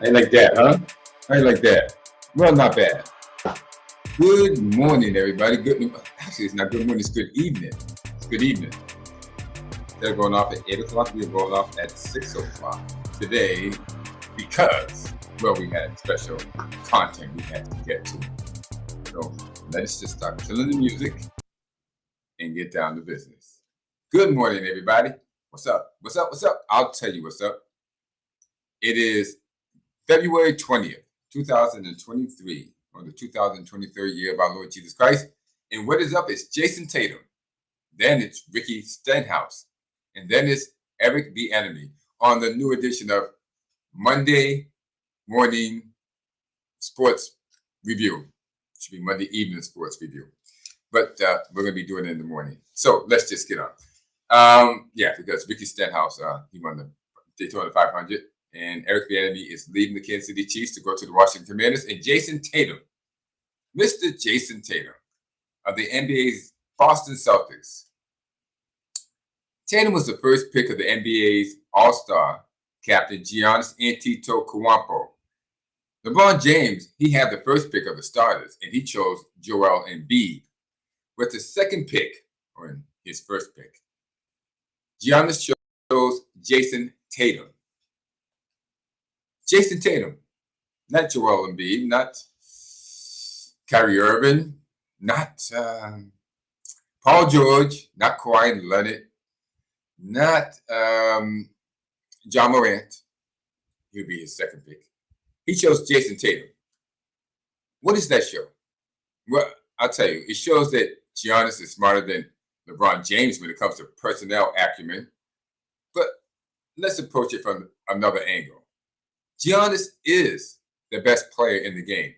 I like that, huh? I like that. Well, not bad. Good morning, everybody. Actually, it's not good morning. It's good evening. It's good evening. Instead of going off at 8 o'clock, we're going off at 6 o'clock today because, well, we had special content we had to get to. So let's just start killing the music and get down to business. Good morning, everybody. What's up? What's up? What's up? I'll tell you what's up. It is February 20th, 2023, or the 2023 year of our Lord Jesus Christ. And what is up is Jason Tatum. Then it's Ricky Stenhouse. And then it's Eric the Enemy on the new edition of Monday Morning Sports Review. It should be Monday Evening Sports Review. But we're going to be doing it in the morning. So let's just get on. Because Ricky Stenhouse, he won the Daytona 500. And Eric the Enemy is leading the Kansas City Chiefs to go to the Washington Commanders. And Jason Tatum, Mr. Jason Tatum of the NBA's Boston Celtics. Tatum was the first pick of the NBA's All-Star captain Giannis Antetokounmpo. LeBron James, he had the first pick of the starters, and he chose Joel Embiid. With the second pick, or his first pick, Giannis chose Jason Tatum. Jason Tatum, not Joel Embiid, not Kyrie Irving, not Paul George, not Kawhi Leonard, not John Morant. He'll be his second pick. He chose Jason Tatum. What does that show? Well, I'll tell you, it shows that Giannis is smarter than LeBron James when it comes to personnel acumen. But let's approach it from another angle. Giannis is the best player in the game.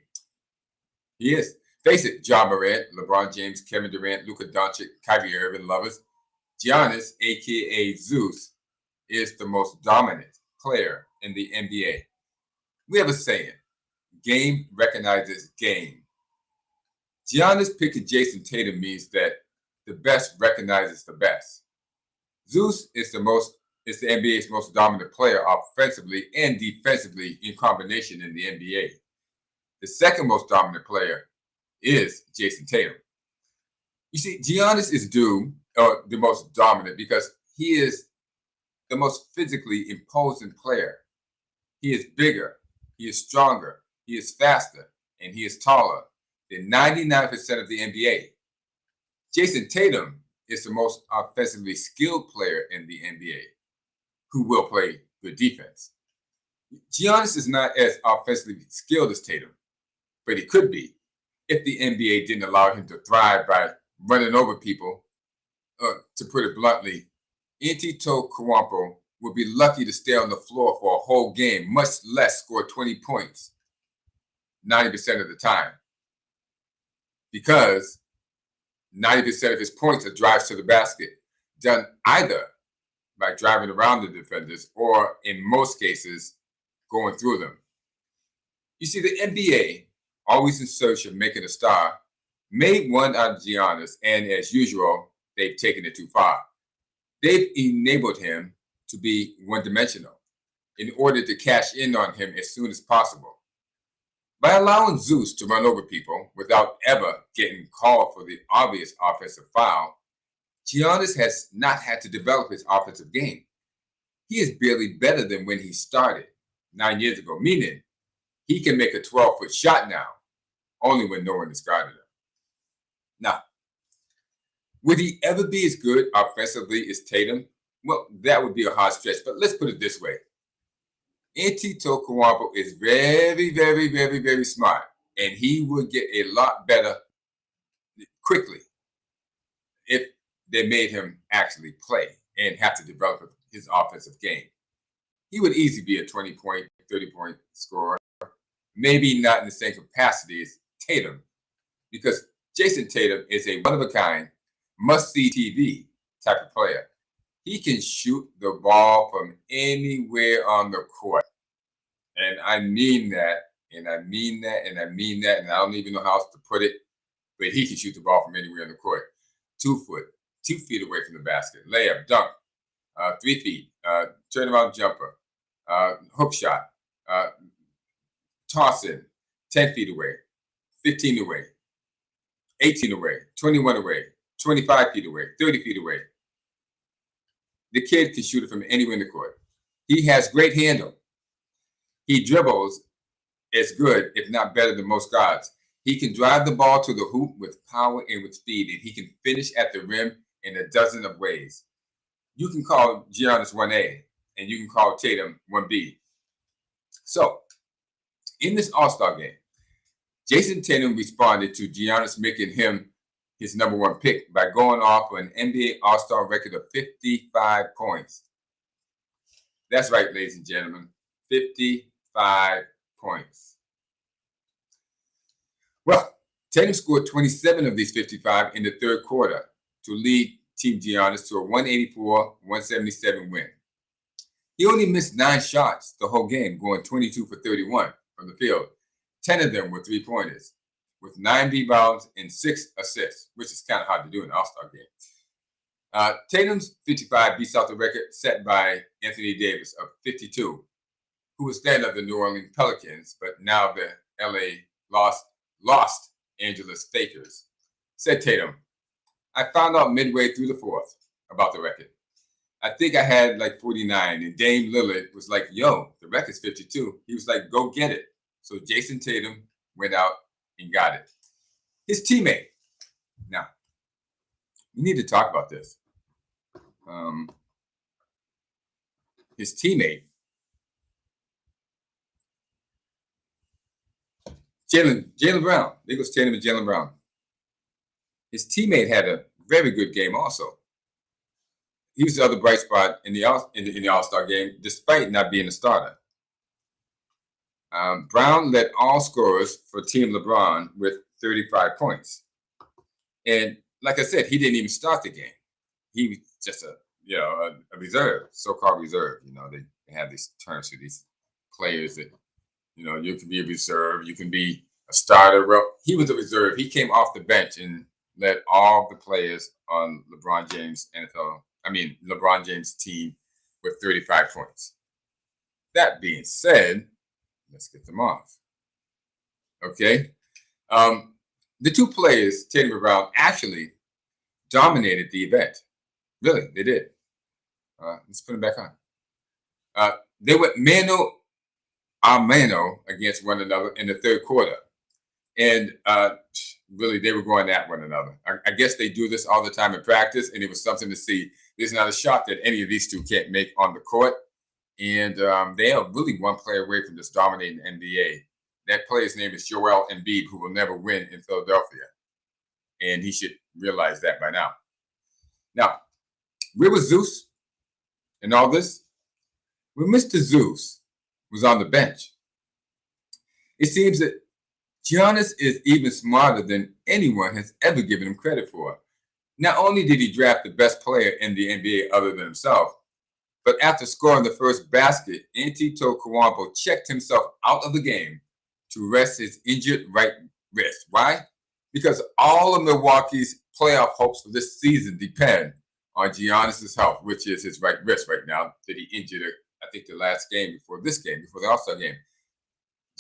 He is. Face it, John Morant, LeBron James, Kevin Durant, Luka Doncic, Kyrie Irving lovers. Giannis, a.k.a. Zeus, is the most dominant player in the NBA. We have a saying, game recognizes game. Giannis picking Jason Tatum means that the best recognizes the best. Zeus is the NBA's most dominant player offensively and defensively in combination in the NBA. The second most dominant player is Jason Tatum. You see, Giannis is the most dominant because he is the most physically imposing player. He is bigger, he is stronger, he is faster, and he is taller than 99% of the NBA. Jason Tatum is the most offensively skilled player in the NBA who will play good defense. Giannis is not as offensively skilled as Tatum, but he could be if the NBA didn't allow him to thrive by running over people. To put it bluntly, Antetokounmpo would be lucky to stay on the floor for a whole game, much less score 20 points 90% of the time, because 90% of his points are drives to the basket, done either by driving around the defenders or, in most cases, going through them. You see, the NBA, always in search of making a star, made one out of Giannis, and as usual, they've taken it too far. They've enabled him to be one-dimensional in order to cash in on him as soon as possible. By allowing Zeus to run over people without ever getting called for the obvious offensive foul, Giannis has not had to develop his offensive game. He is barely better than when he started 9 years ago, meaning he can make a 12-foot shot now, only when no one is guarding him. Now, would he ever be as good offensively as Tatum? Well, that would be a hard stretch, but let's put it this way. Antetokounmpo is very, very, very, very smart, and he would get a lot better quickly if they made him actually play and have to develop his offensive game. He would easily be a 20-point, 30-point scorer, maybe not in the same capacity as Tatum, because Jason Tatum is a one-of-a-kind, must-see TV type of player. He can shoot the ball from anywhere on the court. And I mean that, and I mean that, and I mean that, and I don't even know how else to put it, but he can shoot the ball from anywhere on the court. 2 feet away from the basket, layup, dunk, 3 feet, turnaround jumper, hook shot, tossing 10 feet away, 15 away, 18 away, 21 away, 25 feet away, 30 feet away. The kid can shoot it from anywhere in the court. He has great handle. He dribbles as good, if not better, than most guards. He can drive the ball to the hoop with power and with speed, and he can finish at the rim in a dozen of ways. You can call Giannis 1A, and you can call Tatum 1B. So, in this All-Star game, Jason Tatum responded to Giannis making him his number one pick by going off for an NBA All-Star record of 55 points. That's right, ladies and gentlemen, 55 points. Well, Tatum scored 27 of these 55 in the third quarter to lead Team Giannis to a 184-177 win. He only missed 9 shots the whole game, going 22 for 31 from the field. 10 of them were three-pointers, with 9 rebounds and 6 assists, which is kind of hard to do in an All-Star game. Tatum's 55 beats out the record set by Anthony Davis of 52, who was then of the New Orleans Pelicans, but now the LA Los Angeles Fakers. Said Tatum, I found out midway through the fourth about the record. I think I had like 49, and Dame Lillard was like, yo, the record's 52. He was like, go get it. So Jason Tatum went out and got it. His teammate. Now, we need to talk about this. His teammate, Jaylen Brown. There goes Tatum and Jaylen Brown. His teammate had a very good game also. He was the other bright spot in the All-Star game, despite not being a starter. Brown led all scorers for Team LeBron with 35 points. And like I said, he didn't even start the game. He was just a reserve, so-called reserve. They have these terms for these players that, you can be a reserve, you can be a starter. Well, he was a reserve. He came off the bench and led all the players on LeBron James' team with 35 points. That being said, let's get them off. Okay. The two players, Tatum and Brown, actually dominated the event. Really, they did. Let's put them back on. They went mano a mano against one another in the third quarter. And really, they were going at one another. I guess they do this all the time in practice, and it was something to see. There's not a shot that any of these two can't make on the court. And they are really one player away from just dominating the NBA. That player's name is Joel Embiid, who will never win in Philadelphia. And he should realize that by now. Now, where was Zeus in all this? Well, Mr. Zeus was on the bench. It seems that Giannis is even smarter than anyone has ever given him credit for. Not only did he draft the best player in the NBA other than himself, but after scoring the first basket, Antetokounmpo checked himself out of the game to rest his injured right wrist. Why? Because all of Milwaukee's playoff hopes for this season depend on Giannis' health, which is his right wrist right now, that he injured, I think, the last game before the All-Star game.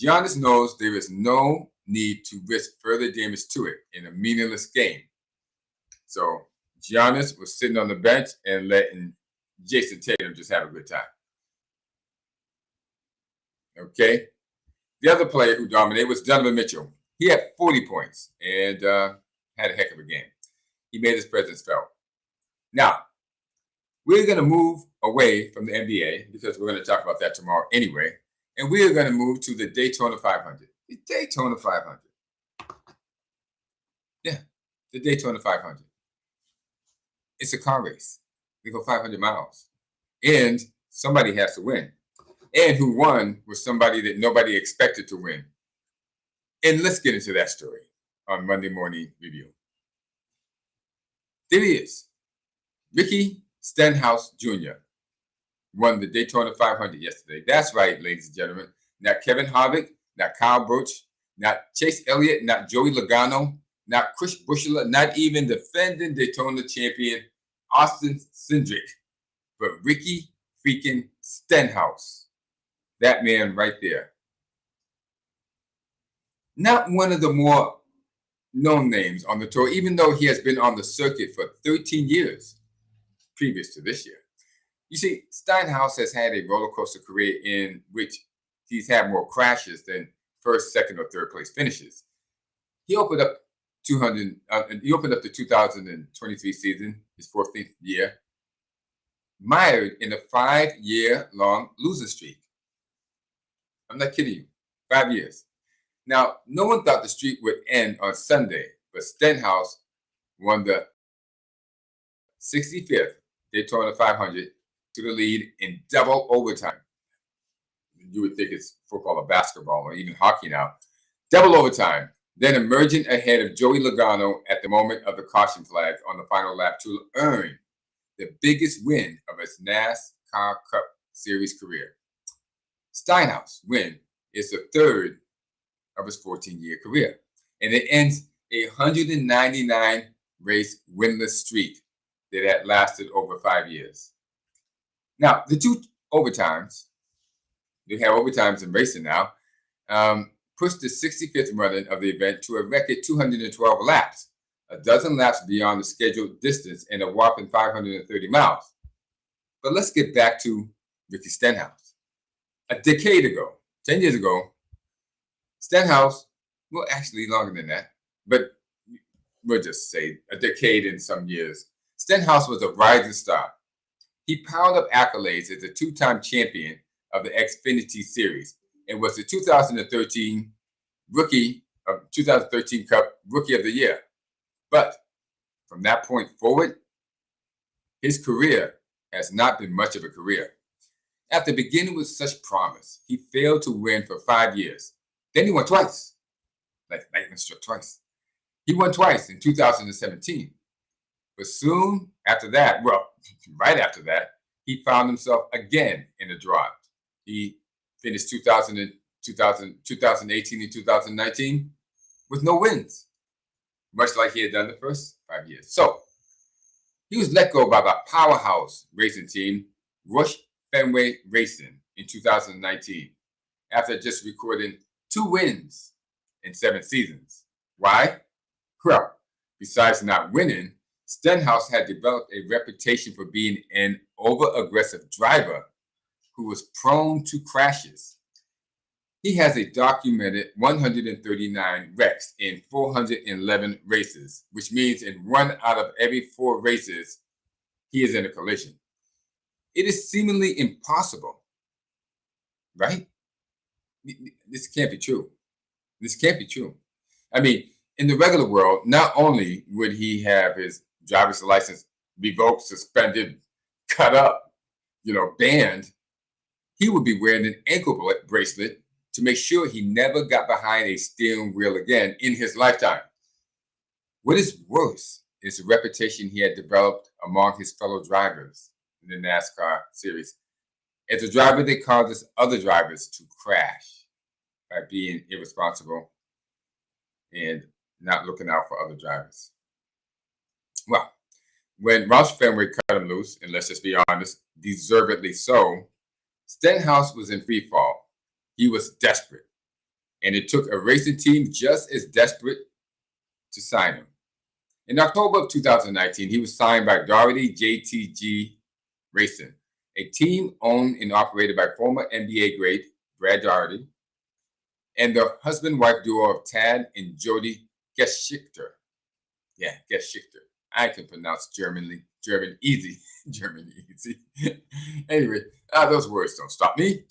Giannis knows there is no need to risk further damage to it in a meaningless game. So Giannis was sitting on the bench and letting Jason Tatum just have a good time. Okay. The other player who dominated was Donovan Mitchell. He had 40 points and had a heck of a game. He made his presence felt. Now, we're going to move away from the NBA because we're going to talk about that tomorrow anyway. And we are going to move to the Daytona 500. The Daytona 500. Yeah, the Daytona 500. It's a car race. They go 500 miles. And somebody has to win. And who won was somebody that nobody expected to win. And let's get into that story on Monday Morning Review. There he is. Ricky Stenhouse Jr. won the Daytona 500 yesterday. That's right, ladies and gentlemen. Not Kevin Harvick, not Kyle Busch, not Chase Elliott, not Joey Logano, not Chris Buescher, not even defending Daytona champion Austin Cindric, but Ricky freaking Stenhouse. That man right there. Not one of the more known names on the tour, even though he has been on the circuit for 13 years previous to this year. You see, Steinhaus has had a roller coaster career in which he's had more crashes than first, second, or third place finishes. He opened up 200. He opened up the 2023 season, his 14th year, mired in a 5-year-long losing streak. I'm not kidding you. 5 years. Now, no one thought the streak would end on Sunday, but Stenhouse won the 65th Daytona 500 to the lead in double overtime. You would think it's football or basketball or even hockey now. Double overtime, then emerging ahead of Joey Logano at the moment of the caution flag on the final lap to earn the biggest win of his NASCAR Cup Series career. Steinhaus' win is the third of his 14-year career, and it ends a 199 race winless streak that had lasted over 5 years. Now, the two overtimes, they have overtimes in racing now, pushed the 65th running of the event to a record 212 laps, a dozen laps beyond the scheduled distance and a whopping 530 miles. But let's get back to Ricky Stenhouse. A decade ago, 10 years ago, Stenhouse, well, actually longer than that, but we'll just say a decade in some years, Stenhouse was a rising star. He piled up accolades as a two-time champion of the Xfinity Series and was the 2013 Cup Rookie of the Year. But from that point forward, his career has not been much of a career. After beginning with such promise, he failed to win for 5 years. Then he won twice. Like lightning struck twice. He won twice in 2017. But soon after that, well, right after that, he found himself again in a drought. He finished 2018 and 2019 with no wins, much like he had done the first 5 years. So he was let go by the powerhouse racing team, Rush Fenway Racing, in 2019, after just recording 2 wins in 7 seasons. Why? Well, besides not winning, Stenhouse had developed a reputation for being an over-aggressive driver who was prone to crashes. He has a documented 139 wrecks in 411 races, which means in 1 out of every 4 races, he is in a collision. It is seemingly impossible, right? This can't be true. This can't be true. I mean, in the regular world, not only would he have his driver's license revoked, suspended, cut up, banned, he would be wearing an ankle bracelet to make sure he never got behind a steering wheel again in his lifetime. What is worse is the reputation he had developed among his fellow drivers in the NASCAR series. As a driver that causes other drivers to crash by being irresponsible and not looking out for other drivers. Well, when Roush Fenway cut him loose, and let's just be honest, deservedly so, Stenhouse was in free fall. He was desperate, and it took a racing team just as desperate to sign him. In October of 2019, he was signed by Daugherty JTG Racing, a team owned and operated by former NBA great Brad Daugherty and the husband-wife duo of Tad and Jody Geschichter. Yeah, Geschichter. I can pronounce German easy. German easy. Anyway, those words don't stop me.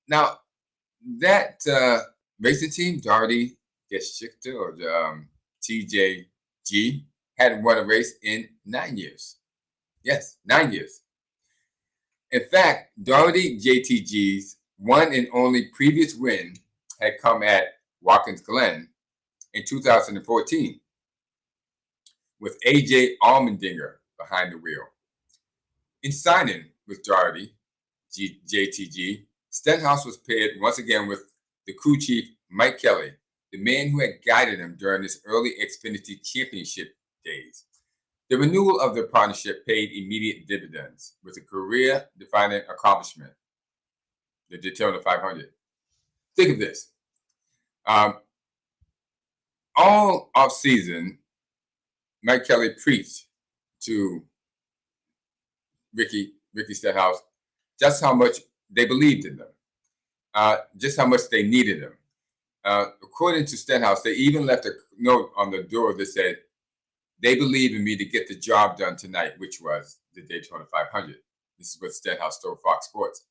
Now, that racing team, Daugherty Geschichter or TJG, hadn't won a race in 9 years. Yes, 9 years. In fact, Daugherty JTG's one and only previous win had come at Watkins Glen in 2014 with AJ Allmendinger behind the wheel. In signing with Daugherty JTG, Stenhouse was paired once again with the crew chief Mike Kelly, the man who had guided him during his early Xfinity Championship days. The renewal of their partnership paid immediate dividends with a career-defining accomplishment, the Daytona 500. Think of this. Um, all off season, Mike Kelly preached to Ricky Stenhouse just how much they believed in them, just how much they needed them. According to Stenhouse, they even left a note on the door that said, "They believe in me to get the job done tonight," which was the Daytona 500. This is what Stenhouse told Fox Sports.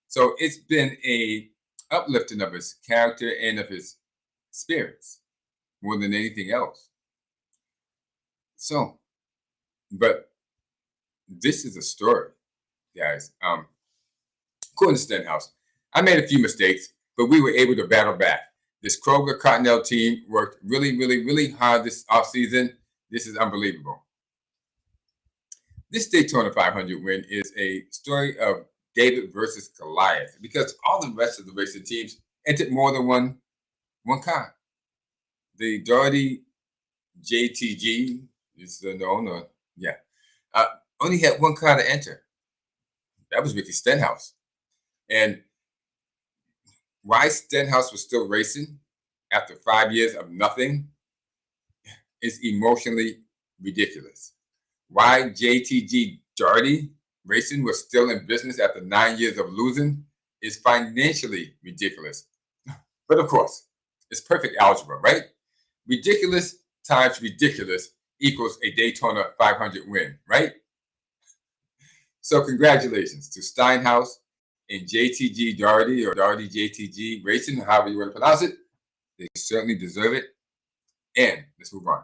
So it's been a uplifting of his character and of his spirits more than anything else. So, but this is a story, guys. According to Stenhouse, I made a few mistakes, but we were able to battle back. This Kroger Cottonelle team worked really, really, really hard this offseason. This is unbelievable. This Daytona 500 win is a story of David versus Goliath because all the rest of the racing teams entered more than one car. The Doherty JTG is known, or yeah, only had one car to enter. That was Ricky Stenhouse. And why Stenhouse was still racing after 5 years of nothing is emotionally ridiculous. Why JTG Doherty Racing was still in business after 9 years of losing is financially ridiculous. But of course, it's perfect algebra, right? Ridiculous times ridiculous equals a Daytona 500 win, right? So congratulations to Steinhaus and JTG Doherty, or Doherty JTG Racing, however you want to pronounce it. They certainly deserve it. And let's move on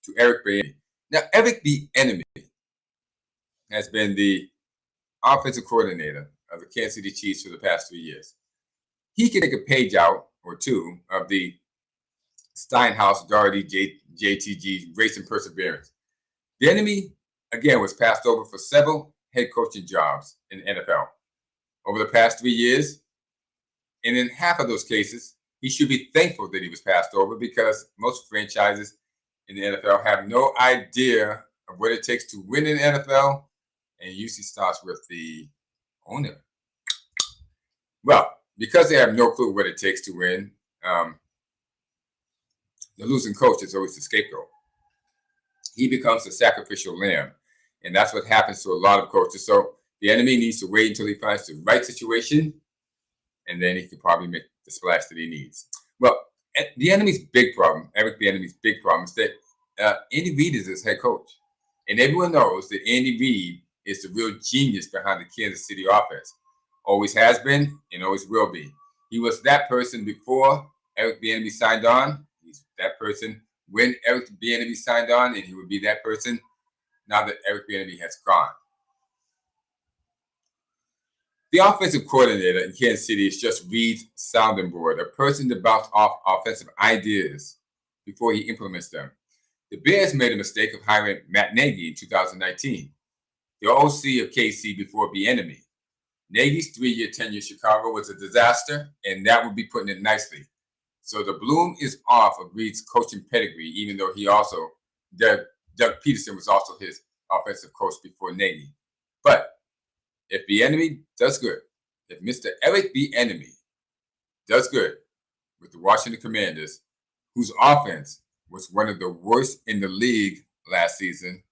to Eric Bieniemy. Now, Eric Bieniemy has been the offensive coordinator of the Kansas City Chiefs for the past 3 years. He can take a page out or two of the Steinhaus Doherty JTG Racing perseverance. Bieniemy, again, was passed over for several head coaching jobs in the NFL over the past 3 years. And in half of those cases, he should be thankful that he was passed over because most franchises in the NFL have no idea of what it takes to win in the NFL. And it usually starts with the owner. Well, because they have no clue what it takes to win, the losing coach is always the scapegoat. He becomes the sacrificial lamb. And that's what happens to a lot of coaches. So Bieniemy needs to wait until he finds the right situation, and then he can probably make the splash that he needs. Well, Bieniemy's big problem, Eric Bieniemy's big problem, is that Andy Reid is his head coach. And everyone knows that Andy Reid is the real genius behind the Kansas City offense. Always has been and always will be. He was that person before Eric Bieniemy signed on. He's that person when Eric Bieniemy signed on, and he would be that person now that Eric Bieniemy has gone. The offensive coordinator in Kansas City is just Reid's sounding board, a person to bounce off offensive ideas before he implements them. The Bears made a mistake of hiring Matt Nagy in 2019, the OC of KC before Bieniemy. Nagy's 3-year tenure in Chicago was a disaster, and that would be putting it nicely. So the bloom is off of Reid's coaching pedigree, even though he also, Doug Peterson was also his offensive coach before Nagy. But if Bieniemy does good, if Mr. Eric Bieniemy does good with the Washington Commanders, whose offense was one of the worst in the league last season,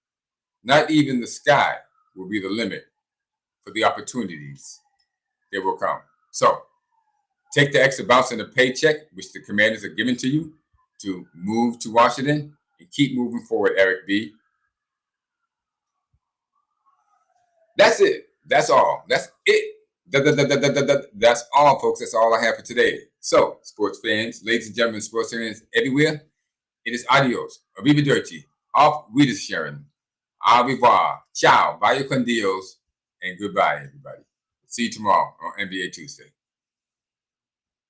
not even the sky will be the limit for the opportunities that will come. So take the extra bounce in the paycheck, which the Commanders are giving to you, to move to Washington and keep moving forward, Eric B. That's it. That's all. That's it. That's all, folks. That's all I have for today. So, sports fans, ladies and gentlemen, sports fans everywhere, it is adios, arrivederci, auf Wiedersehen, au revoir, ciao, vaya con Dios, and goodbye, everybody. See you tomorrow on NBA Tuesday.